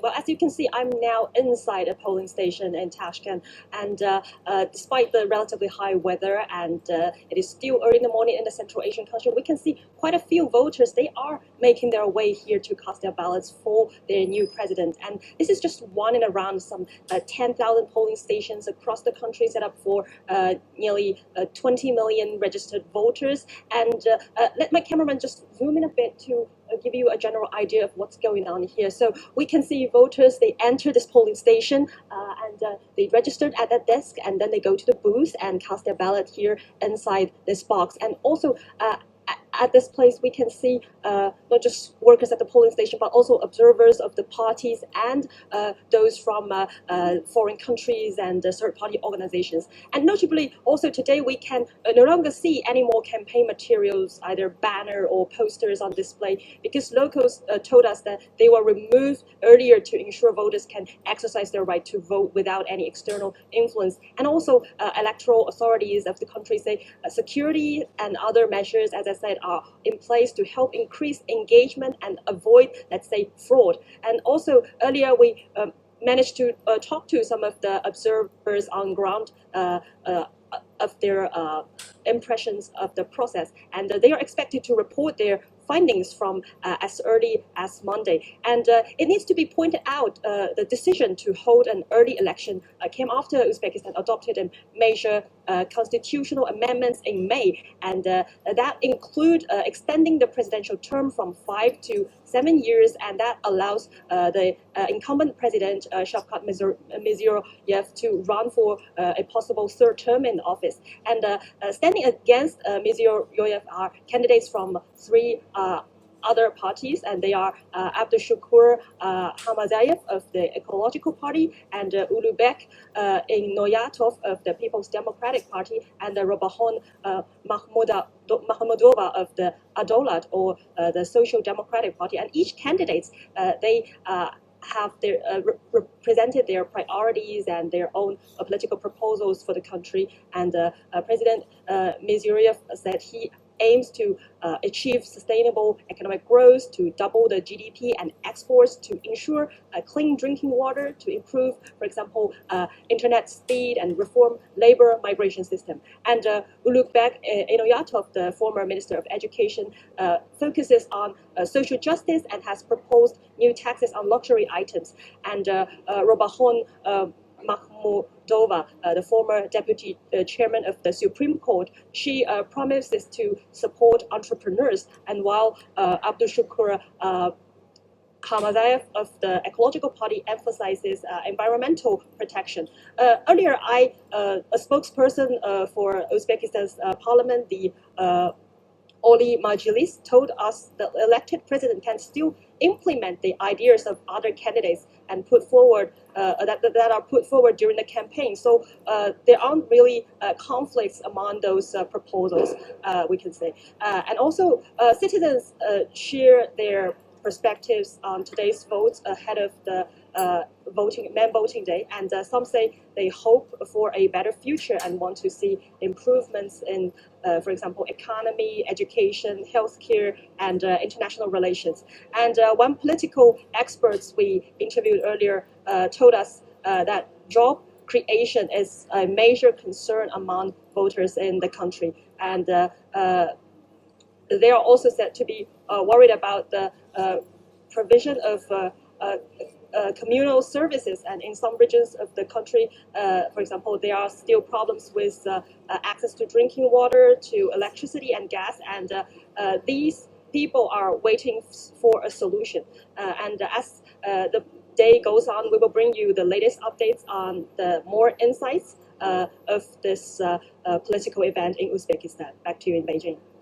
Well, as you can see, I'm now inside a polling station in Tashkent, and despite the relatively high weather and it is still early in the morning in the Central Asian country, we can see quite a few voters. They are making their way here to cast their ballots for their new president. And this is just one in around some 10,000 polling stations across the country set up for nearly 20 million registered voters. And let my cameraman just zoom in a bit to give you a general idea of what's going on here. So we can see voters, they enter this polling station and they registered at that desk, and then they go to the booth and cast their ballot here inside this box. And also at this place, we can see not just workers at the polling station, but also observers of the parties and those from foreign countries and third-party organizations. And notably, also today, we can no longer see any more campaign materials, either banner or posters on display, because locals told us that they were removed earlier to ensure voters can exercise their right to vote without any external influence. And also, electoral authorities of the country say security and other measures, as I said, are in place to help increase engagement and avoid, let's say, fraud. And also earlier we managed to talk to some of the observers on ground of their impressions of the process, and they are expected to report their findings from as early as Monday. And it needs to be pointed out, the decision to hold an early election came after Uzbekistan adopted a major constitutional amendments in May, and that include extending the presidential term from 5 to 7 years, and that allows the incumbent president Shavkat Mirziyoyev to run for a possible third term in office. And standing against Mirziyoyev are candidates from three other parties, and they are Abdushukur Hamazayev of the Ecological Party, and Ulubek Inoyatov of the People's Democratic Party, and Robahon Mahmudova of the Adolat, or the Social Democratic Party. And each candidate, they have their presented their priorities and their own political proposals for the country. And President Mirziyoyev said he aims to achieve sustainable economic growth, to double the GDP and exports, to ensure clean drinking water, to improve, for example, internet speed, and reform labor migration system. And Ulukbek Inoyatov, the former Minister of Education, focuses on social justice and has proposed new taxes on luxury items. And Robahon Mahmudova, the former deputy chairman of the Supreme Court, she promises to support entrepreneurs. And while Abdushukur Hamazayev of the Ecological Party emphasizes environmental protection. Earlier, a spokesperson for Uzbekistan's parliament, the Oli Majlis, told us the elected president can still implement the ideas of other candidates and put forward that are put forward during the campaign. So there aren't really conflicts among those proposals, we can say. And also, citizens share their perspectives on today's votes ahead of the main voting day, and some say they hope for a better future and want to see improvements in, for example, economy, education, healthcare, and international relations. And one political experts we interviewed earlier told us that job creation is a major concern among voters in the country, and they are also said to be worried about the provision of communal services, and in some regions of the country, for example, there are still problems with access to drinking water, to electricity and gas, and these people are waiting for a solution. And as the day goes on, we will bring you the latest updates on the more insights of this political event in Uzbekistan. Back to you in Beijing.